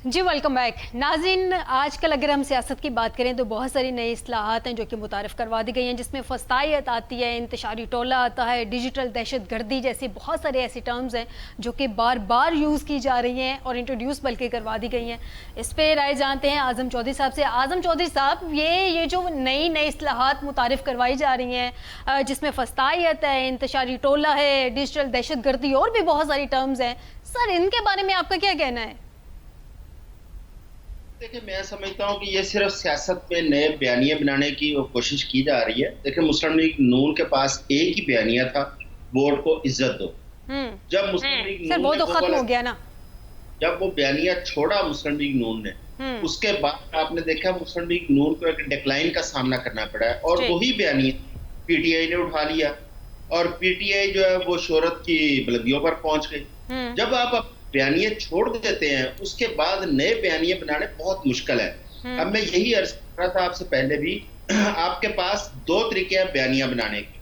جی welcome back ناظرین. آج کل اگر ہم سیاست کی بات کریں تو بہت ساری نئی اصلاحات ہیں جو کہ متعارف کروا دی گئی ہیں، جس میں فسطائیت آتی ہے، انتشاری ٹولہ آتا ہے، ڈیجیٹل دہشت گردی جیسی بہت سارے ایسی ٹرمز ہیں جو کہ بار بار یوز کی جا رہی ہیں اور انٹروڈیوس بلکہ کروا دی گئی ہیں. اس پہ رائے جانتے ہیں اعظم چودھری صاحب سے. اعظم چودھری صاحب، یہ جو نئی اصلاحات متعارف کروائی جا رہی ہیں جس میں فسطائیت ہے، انتشاری ٹولہ ہے، ڈیجیٹل دہشت گردی اور بھی بہت ساری ٹرمز ہیں، سر ان کے بارے میں آپ کا کیا کہنا ہے؟ دیکھیں، میں سمجھتا ہوں کہ یہ صرف سیاست میں نئے بیانیے بنانے کی کوشش کی جا رہی ہے. دیکھیں، مسلم لیگ نون کے پاس ایک ہی بیانیہ تھا، ووٹ کو عزت دو. جب مسلم لیگ سر نون وہ نے تو ختم ہو گیا نا. جب وہ بیانیہ چھوڑا مسلم لیگ نون نے، اس کے بعد آپ نے دیکھا مسلم لیگ نون کو ایک ڈیکلائن کا سامنا کرنا پڑا ہے، اور وہی بیانیہ پی ٹی آئی نے اٹھا لیا اور پی ٹی آئی جو ہے وہ شہرت کی بلندیوں پر پہنچ گئی. جب آپ بیانیے چھوڑ دیتے ہیں، اس کے بعد نئے بیانیے بنانے بہت مشکل ہے. اب میں یہی عرض کر رہا تھا آپ سے پہلے بھی، آپ کے پاس دو طریقے ہیں بیانیہ بنانے کے.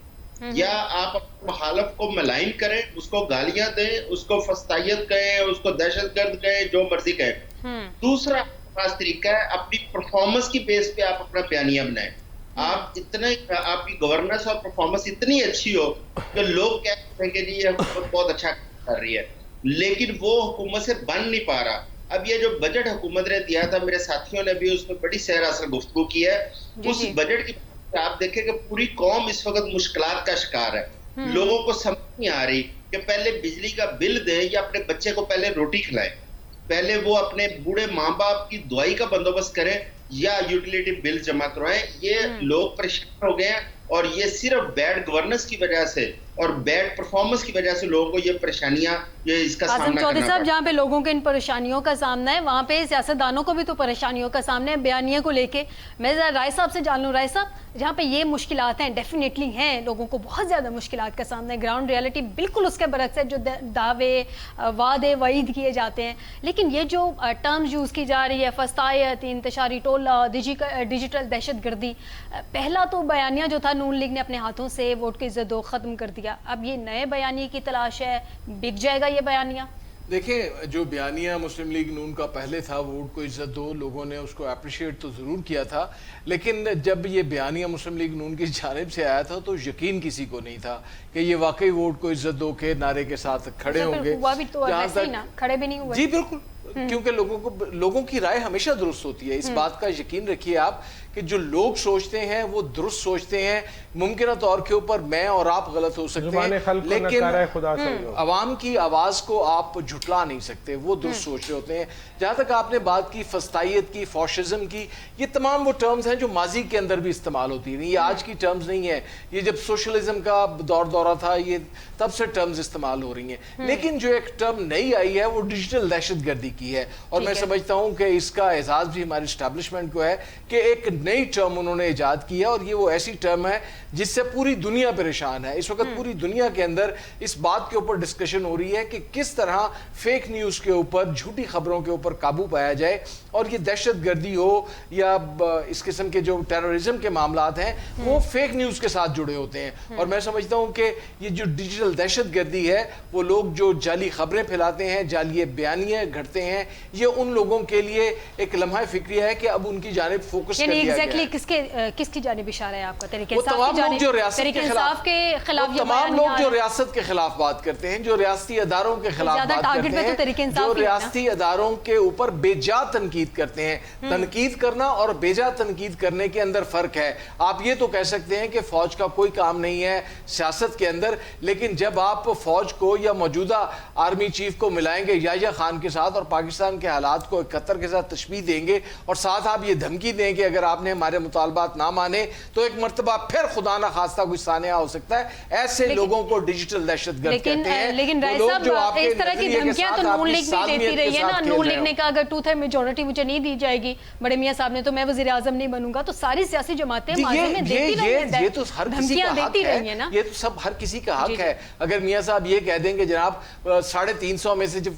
یا آپ اپنے مخالف کو ملائن کریں، اس کو گالیاں دیں، اس کو فسطائیت کہیں، اس کو دہشت گرد کہیں، جو مرضی کہیں. دوسرا خاص طریقہ ہے اپنی پرفارمنس کی بیس پہ آپ اپنا بیانیہ بنائیں. آپ کی گورننس اور پرفارمنس اتنی اچھی ہو کہ لوگ کہتے ہیں کہ جی یہ حکومت بہت اچھا کر رہی ہے، لیکن وہ حکومت سے بن نہیں پا رہا. اب یہ جو بجٹ حکومت نے دیا تھا، میرے ساتھیوں نے بھی اس میں بڑی سیر اثر گفتگو کی ہے. اس بجٹ کی آپ دیکھیں کہ پوری قوم اس وقت مشکلات کا شکار ہے. لوگوں کو سمجھ نہیں آ رہی کہ پہلے بجلی کا بل دیں یا اپنے بچے کو پہلے روٹی کھلائیں، پہلے وہ اپنے بوڑھے ماں باپ کی دوائی کا بندوبست کریں یا یوٹیلیٹی بل جمع کروائیں. یہ لوگ پریشان ہو گئے ہیں، اور یہ صرف بیڈ گورننس کی وجہ سے اور بیڈ پرفارمنس کی وجہ سے لوگوں کو یہ پریشانیاں، یہ اس کا سامنا کرنا پڑتا ہے. اعظم چودھری صاحب، جہاں پہ لوگوں کے ان پریشانیوں کا سامنا ہے، وہاں پہ سیاستدانوں کو بھی تو پریشانیوں کا سامنا ہے بیانیے کو لے کے. میں ذرا رائے صاحب سے جان لوں. رائے صاحب، جہاں پہ یہ مشکلات ہیں، ڈیفینیٹلی ہیں، لوگوں کو بہت زیادہ مشکلات کا سامنا ہے، گراؤنڈ ریالٹی بالکل اس کے برعکس ہے جو دعوے وعدے وعید کیے جاتے ہیں. لیکن یہ جو ٹرمز یوز کی جا رہی ہے، فسطائیت، انتشاری ٹولہ، ڈیجیٹل دہشت گردی، پہلا تو بیانیہ جو تھا نون لیگ نے اپنے ہاتھوں سے ووٹ کی عزت دو ختم کر دیا. اب یہ نئے بیانیے کی تلاش ہے، بک جائے گا یہ بیانیہ؟ دیکھیں، جو بیانیہ مسلم لیگ نون کا پہلے تھا، ووٹ کو عزت دو، لوگوں نے اس کو اپریشیٹ تو ضرور کیا تھا، لیکن جب یہ بیانیہ مسلم لیگ نون کی جانب سے آیا تھا تو یقین کسی کو نہیں تھا کہ یہ واقعی ووٹ کو عزت دو کے نعرے کے ساتھ کھڑے ہوں گے. ہوا بھی تو ویسے ہی نا، کھڑے بھی نہیں ہوئے. جی بالکل، کیونکہ لوگوں کی رائے ہمیشہ درست ہوتی ہے. اس بات کا یقین رکھیے آپ کہ جو لوگ سوچتے ہیں وہ درست سوچتے ہیں. ممکنہ طور کے اوپر میں اور آپ غلط ہو سکتے ہیں، لیکن عوام کی آواز کو آپ جھٹلا نہیں سکتے، وہ درست سوچ رہے ہوتے ہیں. جہاں تک آپ نے بات کی فسطائیت کی، فاشزم کی، یہ تمام وہ ٹرمز ہیں جو ماضی کے اندر بھی استعمال ہوتی ہیں. یہ آج کی ٹرمز نہیں ہیں، یہ جب سوشلزم کا دورہ تھا یہ تب سے ٹرمز استعمال ہو رہی ہیں. لیکن جو ایک ٹرم نئی آئی ہے وہ ڈیجیٹل دہشت گردی کی ہے، اور میں سمجھتا ہوں کہ اس کا اعزاز بھی ہماری اسٹیبلشمنٹ کو ہے کہ ایک نئی ٹرم انہوں نے ایجاد کی ہے. اور یہ وہ ایسی ٹرم ہے جس سے پوری دنیا پریشان ہے. اس وقت پوری دنیا کے اندر اس بات کے اوپر ڈسکشن ہو رہی ہے کہ کس طرح فیک نیوز کے اوپر، جھوٹی خبروں کے اوپر قابو پایا جائے، اور یہ دہشت گردی ہو یا اس قسم کے جو ٹیررزم کے معاملات ہیں وہ فیک نیوز کے ساتھ جڑے ہوتے ہیں. اور میں سمجھتا ہوں کہ یہ جو ڈیجیٹل دہشت گردی ہے، وہ لوگ جو جعلی خبریں پھیلاتے ہیں، جعلی بیانیے گھڑتے ہیں، یہ ان لوگوں کے لیے ایک لمحہ فکریہ ہے کہ اب ان کی جانب فوکس کر دیا گیا ہے. یعنی ایگزیکٹلی کس کی جانب اشارہ ہے آپ کا؟ تمام لوگ جو ریاست کے خلاف بات کرتے ہیں، جو ریاستی اداروں کے خلاف بات کرتے ہیں، جو ریاستی اداروں کے اوپر بے جا تنقید کرتے ہیں. تنقید کرنا اور بے جا تنقید کرنے کے اندر فرق ہے. آپ یہ تو کہہ سکتے ہیں کہ فوج کا کوئی کام نہیں ہے سیاست کے اندر، لیکن جب آپ فوج کو یا موجودہ آرمی چیف کو ملائیں گے یحییٰ خان کے ساتھ اور پاکستان کے حالات کو قطر کے ساتھ تشبیہ دیں گے، اور ساتھ آپ یہ دھمکی دیں کہ اگر آپ نے ہمارے مطالبات نہ مانے تو ایک مرتبہ پھر خدا نہ خواستہ کوئی سانحہ ہو سکتا ہے، ایسے لوگوں کو ڈیجیٹل دہشت گرد کہتے ہیں. لیکن رائے صاحب، اس طرح کی دھمکیاں تو نون لیگ بھی دیتی رہی ہے نا. نون لیگ نے کہا اگر 2/3 میجورٹی مجھے نہیں دی جائے گی بڑے میاں صاحب نے تو میں وزیر اعظم نہیں بنوں گا. تو ساری سیاسی جماعتیں ماضی میں دیتی رہی ہیں، یہ تو ہر کسی کا حق ہے، یہ تو سب ہر کسی کا حق ہے. اگر میاں صاحب یہ کہہ دیں کہ جناب 350 میں سے جب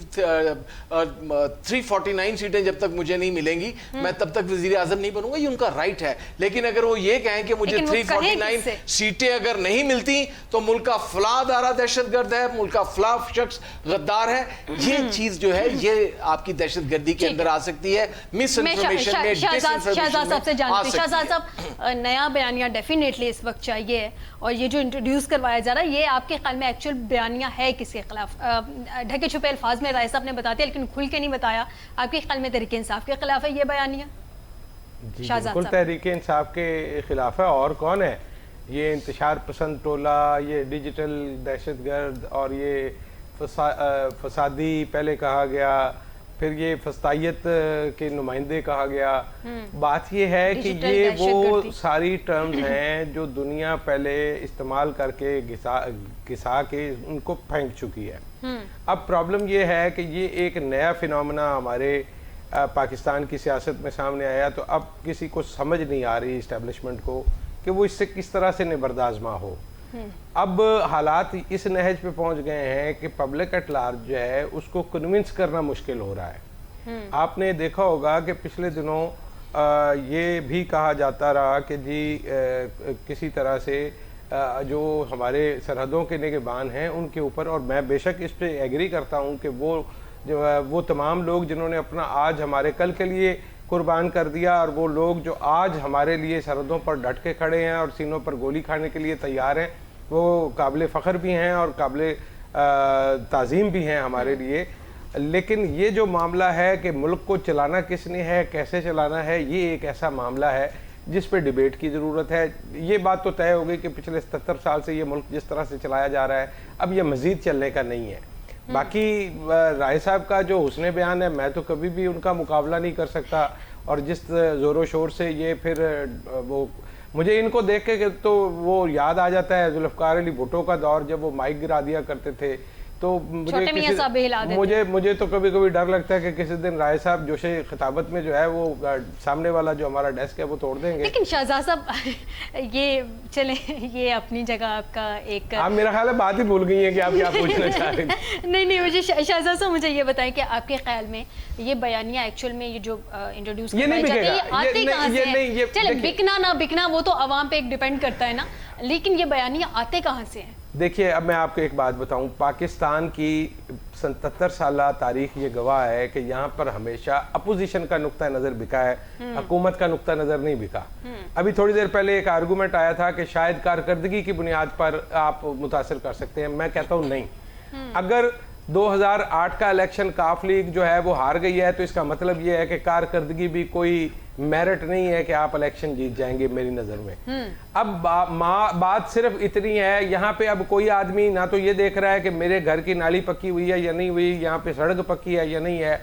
349 سیٹیں جب تک مجھے نہیں ملیں گی میں تب تک وزیر اعظم نہیں بنوں گا, یہ ان کا رائٹ ہے. لیکن اگر وہ یہ کہیں کہ مجھے 349 سیٹیں اگر نہیں ملتی تو ملک کا فلاں ادارہ دہشت گرد ہے, ملک کا فلاں شخص غدار ہے, یہ چیز جو ہے یہ آپ کی دہشت گردی کے اندر آ سکتی ہے, مس انفارمیشن میں, شہزاد صاحب سے جانتے. شہزاد صاحب, نیا بیانیہ ڈیفینیٹلی اس وقت چاہیے, اور یہ جو انٹروڈیوس کروایا جا رہا ہے یہ آپ کے خیال میں ایکچوئل بیانیہ ہے کس کے خلاف؟ ڈھکے چھپے الفاظ میں رائے صاحب نے بتا دیا لیکن کھل کے نہیں بتایا. آپ کے خیال میں تحریک انصاف کے خلاف ہے یہ بیانیہ؟ جی بالکل تحریک انصاف کے خلاف ہے, اور کون ہے؟ یہ انتشار پسند ٹولہ, یہ ڈیجیٹل دہشت گرد, اور یہ فسادی پہلے کہا گیا, پھر یہ فسطائیت کے نمائندے کہا گیا. بات یہ ہے کہ یہ وہ ساری ٹرمز ہیں جو دنیا پہلے استعمال کر کے گھسا کے ان کو پھینک چکی ہے. اب پرابلم یہ ہے کہ یہ ایک نیا فینومنا ہمارے پاکستان کی سیاست میں سامنے آیا, تو اب کسی کو سمجھ نہیں آ رہی اسٹیبلشمنٹ کو کہ وہ اس سے کس طرح سے نبردآزما ہو. اب حالات اس نہج پہ پہنچ گئے ہیں کہ پبلک ایٹ لارج جو ہے اس کو کنونس کرنا مشکل ہو رہا ہے. آپ نے دیکھا ہوگا کہ پچھلے دنوں یہ بھی کہا جاتا رہا کہ جی کسی طرح سے جو ہمارے سرحدوں کے نگہبان ہیں ان کے اوپر, اور میں بے شک اس پہ ایگری کرتا ہوں کہ وہ تمام لوگ جنہوں نے اپنا آج ہمارے کل کے لیے قربان کر دیا, اور وہ لوگ جو آج ہمارے لیے سرحدوں پر ڈٹ کے کھڑے ہیں اور سینوں پر گولی کھانے کے لیے تیار ہیں, وہ قابل فخر بھی ہیں اور قابل تعظیم بھی ہیں ہمارے لیے. لیکن یہ جو معاملہ ہے کہ ملک کو چلانا کس نے ہے, کیسے چلانا ہے, یہ ایک ایسا معاملہ ہے جس پہ ڈیبیٹ کی ضرورت ہے. یہ بات تو طے ہو گئی کہ پچھلے 77 سال سے یہ ملک جس طرح سے چلایا جا رہا ہے اب یہ مزید چلنے کا نہیں ہے. باقی رائے صاحب کا جو حسن بیان ہے میں تو کبھی بھی ان کا مقابلہ نہیں کر سکتا, اور جس زور و شور سے یہ پھر وہ مجھے ان کو دیکھ کے تو وہ یاد آ جاتا ہے ذوالفقار علی بھٹو کا دور جب وہ مائک گرا دیا کرتے تھے. تو مجھے تو کبھی کبھی ڈر لگتا ہے کہ کسی دن رائے صاحب جوش خطابت میں جو ہے وہ سامنے والا جو ہمارا ڈیسک ہے وہ توڑ دیں گے. لیکن شہزاد صاحب یہ چلیں, یہ اپنی جگہ آپ کا ایک, آپ میرا خیال ہے بات ہی بھول گئی ہیں کہ آپ کیا پوچھنا چاہ رہے ہیں. نہیں مجھے شہزاد صاحب مجھے یہ بتائیں کہ آپ کے خیال میں یہ بیانیہ ایکچوئل میں یہ جو انٹروڈیوس کروائی جاتی ہے یہ آتے کہاں سے ہیں؟ چلیں بکنا نہ بکنا وہ تو عوام پہ ایک ڈیپینڈ کرتا ہے نا, لیکن یہ بیانیہ آتے کہاں سے ہیں؟ دیکھیے اب میں آپ کو ایک بات بتاؤں, پاکستان کی 77 سالہ تاریخ یہ گواہ ہے کہ یہاں پر ہمیشہ اپوزیشن کا نقطہ نظر بکا ہے, حکومت کا نقطہ نظر نہیں بکا. ابھی تھوڑی دیر پہلے ایک آرگومنٹ آیا تھا کہ شاید کارکردگی کی بنیاد پر آپ متاثر کر سکتے ہیں. میں کہتا ہوں نہیں. اگر 2008 کا الیکشن کاف لیگ جو ہے وہ ہار گئی ہے تو اس کا مطلب یہ ہے کہ کارکردگی بھی کوئی میرٹ نہیں ہے کہ آپ الیکشن جیت جائیں گے میری نظر میں. اب بات صرف اتنی ہے, یہاں پہ اب کوئی آدمی نہ تو یہ دیکھ رہا ہے کہ میرے گھر کی نالی پکی ہوئی ہے یا نہیں ہوئی, یہاں پہ سڑک پکی ہے یا نہیں ہے.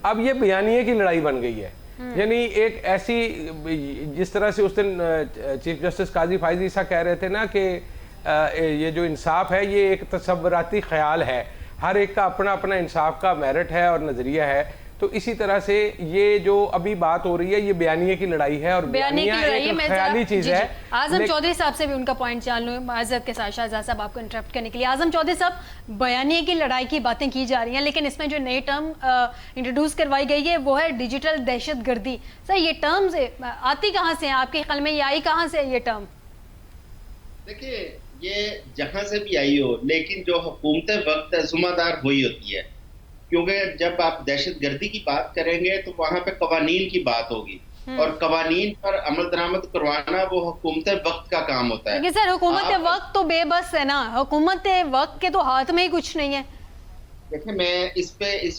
اب یہ بیانیے کی لڑائی بن گئی ہے. یعنی ایک ایسی, جس طرح سے اس دن چیف جسٹس قاضی فائز عیسیٰ کہہ رہے تھے نا کہ یہ جو انصاف ہے یہ ایک تصوراتی خیال ہے, ہر ایک کا اپنا اپنا انصاف کا میرٹ ہے اور نظریہ ہے. تو اسی طرح سے یہ جو ابھی بات ہو رہی ہے یہ بیانیے کی لڑائی ہے, اور بیانیہ ایک خیالی چیز ہے. اعظم چودھری صاحب سے بھی ان کا پوائنٹ جان لوں معذرت کے ساتھ شہزاد صاحب آپ کو انٹرپٹ کرنے کے لیے. اعظم چودھری صاحب, بیانیے کی لڑائی کی باتیں کی جا رہی ہیں لیکن اس میں جو نئی ٹرم انٹروڈیوس کروائی گئی ہے وہ ہے ڈیجیٹل دہشت گردی. سر یہ ٹرمز آتی کہاں سے ہیں آپ کے خیال میں, یہ آئی کہاں سے یہ ٹرم؟ دیکھیے یہ جہاں سے بھی آئی ہو لیکن جو حکومت وقت ذمہ دار وہی ہوتی ہے, کیونکہ جب آپ دہشت گردی کی بات کریں گے تو وہاں پہ قوانین کی بات ہوگی, اور قوانین پر عمل درآمد کروانا وہ حکومت وقت کا کام ہوتا ہے. لیکن سر حکومت وقت تو بے بس ہے نا, حکومت وقت کے تو ہاتھ میں ہی کچھ نہیں ہے. دیکھیں میں اس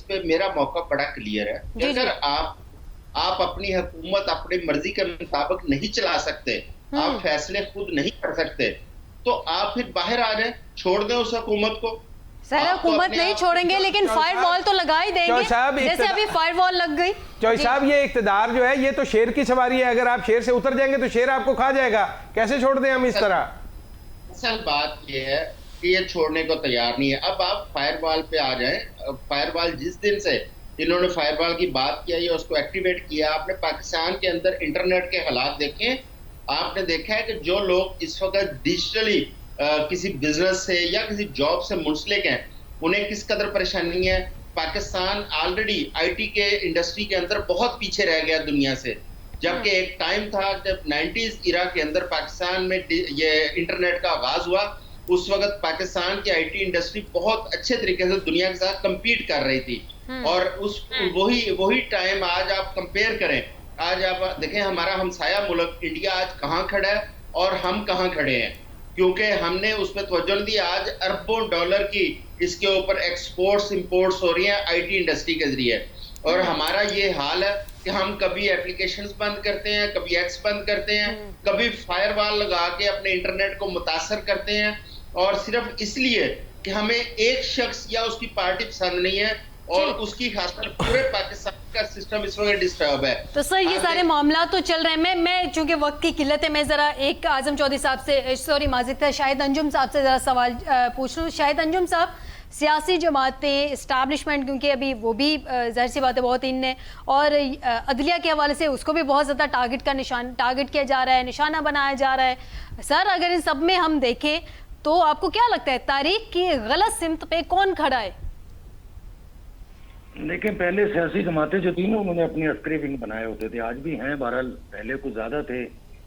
پہ میرا موقع بڑا کلیئر ہے. اگر آپ اپنی حکومت اپنی مرضی کے مطابق نہیں چلا سکتے, آپ فیصلے خود نہیں کر سکتے, تو آپ پھر باہر آ جائیں, چھوڑ دیں اس حکومت کو. سر حکومت نہیں چھوڑیں گے لیکن فائر وال تو لگا ہی دیں گے, جیسے ابھی فائر وال لگ گئی. چوئی صاحب یہ اقتدار جو ہے یہ تو شیر کی سواری ہے, اگر آپ شیر سے اتر جائیں گے تو شیر آپ کو کھا جائے گا. کیسے چھوڑ دیں ہم اس طرح؟ اصل بات یہ ہے کہ یہ چھوڑنے کو تیار نہیں ہے. اب آپ فائر وال پہ آ جائیں. فائر وال جس دن سے انہوں نے فائر وال کی بات کیا یا اس کو ایکٹیویٹ کیا, آپ نے پاکستان کے اندر انٹرنیٹ کے حالات دیکھیں. آپ نے دیکھا ہے کہ جو لوگ اس وقت ڈیجیٹلی کسی بزنس سے یا کسی جاب سے منسلک ہیں انہیں کس قدر پریشانی ہے. پاکستان آلریڈی آئی ٹی کے انڈسٹری کے اندر بہت پیچھے رہ گیا دنیا سے، جبکہ ایک ٹائم تھا جب 90s ایرا کے اندر پاکستان میں یہ انٹرنیٹ کا آغاز ہوا، اس وقت پاکستان کی آئی ٹی انڈسٹری بہت اچھے طریقے سے دنیا کے ساتھ کمپیٹ کر رہی تھی، اور وہی ٹائم آج آپ کمپیئر کریں، آج آپ دیکھیں ہمارا ہمسایہ ملک انڈیا آج کہاں کھڑا ہے اور ہم کہاں کھڑے ہیں، کیونکہ ہم نے اس پہ توجہ نہیں دی. آج اربوں ڈالر کی اس کے اوپر ایکسپورٹس امپورٹس ہو رہی ہیں آئی ٹی انڈسٹری کے ذریعے، اور ہمارا یہ حال ہے کہ ہم کبھی اپلیکیشنز بند کرتے ہیں، کبھی ایکس بند کرتے ہیں، کبھی فائر وال لگا کے اپنے انٹرنیٹ کو متاثر کرتے ہیں، اور صرف اس لیے کہ ہمیں ایک شخص یا اس کی پارٹی پسند نہیں ہے، اور اس کی خاطر پورے پاکستان کا سسٹم اس وقت ڈسٹرب ہے. تو سر یہ سارے معاملات تو چل رہے ہیں. میں چونکہ وقت کی قلت ہے، میں ذرا ایک اعظم چودھری صاحب سے معذرت ہے، شاہد انجم صاحب سے ذرا سوال پوچھ لوں. شاہد انجم صاحب، سیاسی جماعتیں، اسٹیبلشمنٹ، کیونکہ ابھی وہ بھی ظاہر سی بات ہے بہت ان ہے، اور عدلیہ کے حوالے سے اس کو بھی بہت زیادہ ٹارگٹ کیا جا رہا ہے، نشانہ بنایا جا رہا ہے. سر اگر ان سب میں ہم دیکھیں تو آپ کو کیا لگتا ہے تاریخ کی غلط سمت پہ کون کھڑا ہے؟ لیکن پہلے سیاسی جماعتیں جو تھیں انہوں نے اپنے عسکری ونگ بنائے ہوتے تھے، آج بھی ہیں، بہرحال پہلے کچھ زیادہ تھے،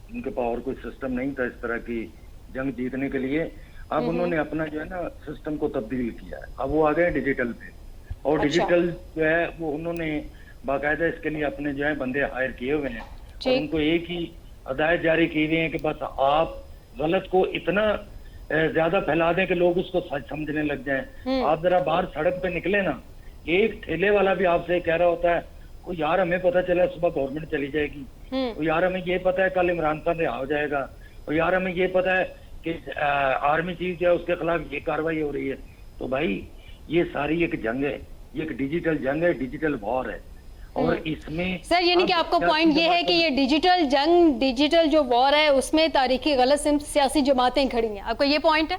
ان کے پاس اور کوئی سسٹم نہیں تھا اس طرح کی جنگ جیتنے کے لیے. اب انہوں نے اپنا جو ہے نا سسٹم کو تبدیل کیا ہے، اب وہ آ گئے ڈیجیٹل پہ، اور ڈیجیٹل جو ہے وہ انہوں نے باقاعدہ اس کے لیے اپنے جو ہے بندے ہائر کیے ہوئے ہیں، اور ان کو ایک ہی ہدایت جاری کی ہوئی ہیں کہ بس آپ غلط کو اتنا زیادہ پھیلا دیں کہ لوگ اس کو سچ سمجھنے لگ جائیں. آپ ذرا باہر سڑک پہ نکلے نا، ایک ٹھیلے والا بھی آپ سے کہہ رہا ہوتا ہے وہ یار ہمیں پتہ چلا صبح گورنمنٹ چلی جائے گی، وہ یار ہمیں یہ پتہ ہے کل عمران خان رہا ہو جائے گا، اور یار ہمیں یہ پتہ ہے کہ آرمی چیف ہے اس کے خلاف یہ کاروائی ہو رہی ہے. تو بھائی یہ ساری ایک جنگ ہے، یہ ایک ڈیجیٹل جنگ ہے، ڈیجیٹل وار ہے. اور اس میں سر یعنی کہ آپ کا پوائنٹ یہ ہے کہ یہ ڈیجیٹل جنگ، ڈیجیٹل جو وار ہے اس میں تاریخی غلط سمت سیاسی جماعتیں کھڑی ہیں، آپ کا یہ پوائنٹ ہے؟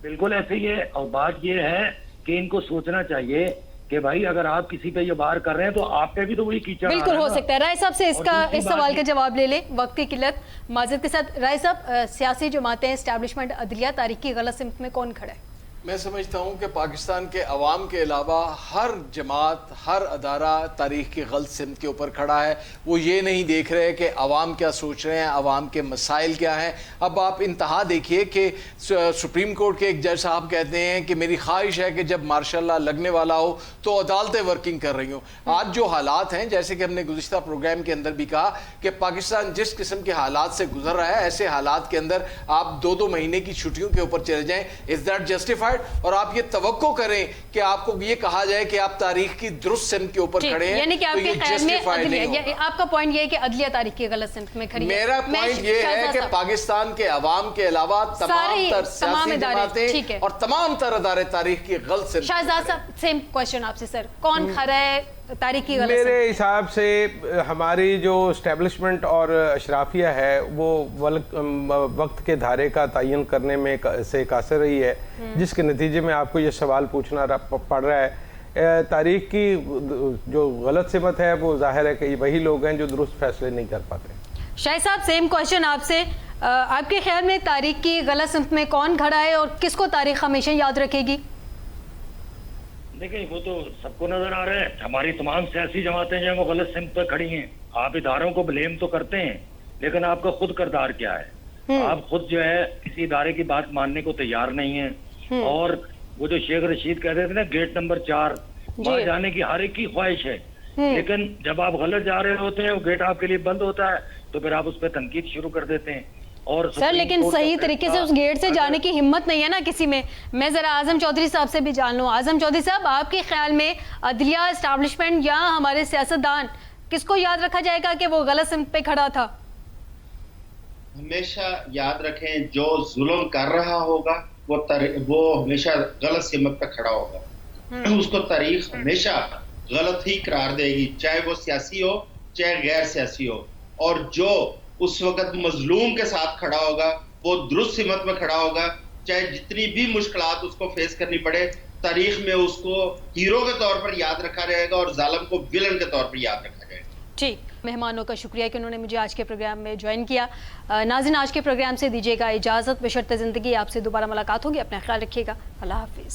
بالکل ایسے ہی ہے. اور بات یہ ہے کہ ان کو سوچنا چاہیے کہ بھائی اگر آپ کسی پہ یہ بار کر رہے ہیں تو آپ پہ بھی تو وہی کیچڑ بالکل ہو سکتا ہے. رائے صاحب سے اس سوال کا جواب لے لیں، وقت کی قلت معذرت کے ساتھ. رائے صاحب، سیاسی جماعتیں، اسٹیبلشمنٹ، عدلیہ، تاریخ کی غلط سمت میں کون کھڑا ہے؟ میں سمجھتا ہوں کہ پاکستان کے عوام کے علاوہ ہر جماعت، ہر ادارہ تاریخ کی غلط سمت کے اوپر کھڑا ہے. وہ یہ نہیں دیکھ رہے کہ عوام کیا سوچ رہے ہیں، عوام کے مسائل کیا ہیں. اب آپ انتہا دیکھیے کہ سپریم کورٹ کے ایک جج صاحب کہتے ہیں کہ میری خواہش ہے کہ جب مارشاء اللہ لگنے والا ہو تو عدالتیں ورکنگ کر رہی ہوں. آج جو حالات ہیں، جیسے کہ ہم نے گزشتہ پروگرام کے اندر بھی کہا کہ پاکستان جس قسم کے حالات سے گزر رہا ہے، ایسے حالات کے اندر آپ 2 مہینے کی چھٹیوں کے اوپر چلے جائیں، از دیٹ جسٹیفائڈ؟ اور آپ یہ توقع کریں کہ آپ کو یہ کہا جائے کہ آپ تاریخ کی درست سمت کے اوپر کھڑے ہیں، یعنی کہ آپ کے خیال میں آپ کا پوائنٹ یہ ہے کہ عدلیہ تاریخ کی غلط سمت میں کھڑی ہے. میرا پوائنٹ یہ ہے کہ پاکستان کے عوام کے علاوہ تمام تر سیاسی جماعتیں اور تمام تر ادارے تاریخ کی غلط سمت. شہزاد صاحب، سیم کوشچن آپ سے سر، کون کھڑا ہے تاریخ کی غلط سمت؟ میرے حساب سے ہماری جو اسٹیبلشمنٹ اور اشرافیہ ہے وہ وقت کے دھارے کا تعین کرنے میں سے قاصر رہی ہے، جس کے نتیجے میں آپ کو یہ سوال پوچھنا پڑ رہا ہے. تاریخ کی جو غلط سمت ہے وہ ظاہر ہے کہ وہی لوگ ہیں جو درست فیصلے نہیں کر پاتے. شاہد صاحب، سیم کوشچن آپ سے، آپ کے خیال میں تاریخ کی غلط سمت میں کون کھڑا ہے اور کس کو تاریخ ہمیشہ یاد رکھے گی؟ دیکھیں وہ تو سب کو نظر آ رہا ہے، ہماری تمام سیاسی جماعتیں جو ہیں وہ غلط سمت پہ کھڑی ہیں. آپ اداروں کو بلیم تو کرتے ہیں، لیکن آپ کا خود کردار کیا ہے؟ آپ خود جو ہے کسی ادارے کی بات ماننے کو تیار نہیں ہیں. اور وہ جو شیخ رشید کہتے تھے نا گیٹ نمبر 4 وہاں جانے کی ہر ایک کی خواہش ہے، لیکن جب آپ غلط جا رہے ہوتے ہیں وہ گیٹ آپ کے لیے بند ہوتا ہے تو پھر آپ اس پہ تنقید شروع کر دیتے ہیں. اور سر لیکن صحیح طریقے سے اس گیٹ سے جانے کی ہمت نہیں ہے نا کسی میں. میں ذرا اعظم چودھری صاحب سے بھی جان لوں. اعظم چودھری صاحب، آپ کے خیال میں عدلیہ، اسٹیبلشمنٹ یا ہمارے سیاستدان کس کو یاد رکھا جائے گا کہ وہ غلط سمت پہ کھڑا تھا؟ ہمیشہ یاد رکھیں جو ظلم کر رہا ہوگا وہ ہمیشہ غلط سمت پہ کھڑا ہوگا. اس کو تاریخ ہمیشہ غلط ہی قرار دے گی، چاہے وہ سیاسی ہو چاہے غیر سیاسی ہو. اور جو اس وقت مظلوم کے ساتھ کھڑا ہوگا وہ درست سمت میں کھڑا ہوگا، چاہے جتنی بھی مشکلات اس کو فیس کرنی پڑے. تاریخ میں اس کو ہیرو کے طور پر یاد رکھا جائے گا اور ظالم کو ویلن کے طور پر یاد رکھا جائے گا. ٹھیک، مہمانوں کا شکریہ کہ انہوں نے مجھے آج کے پروگرام میں جوائن کیا. ناظرین، آج کے پروگرام سے دیجیے گا اجازت. بشرط زندگی آپ سے دوبارہ ملاقات ہوگی. اپنا خیال رکھیے گا. اللہ حافظ.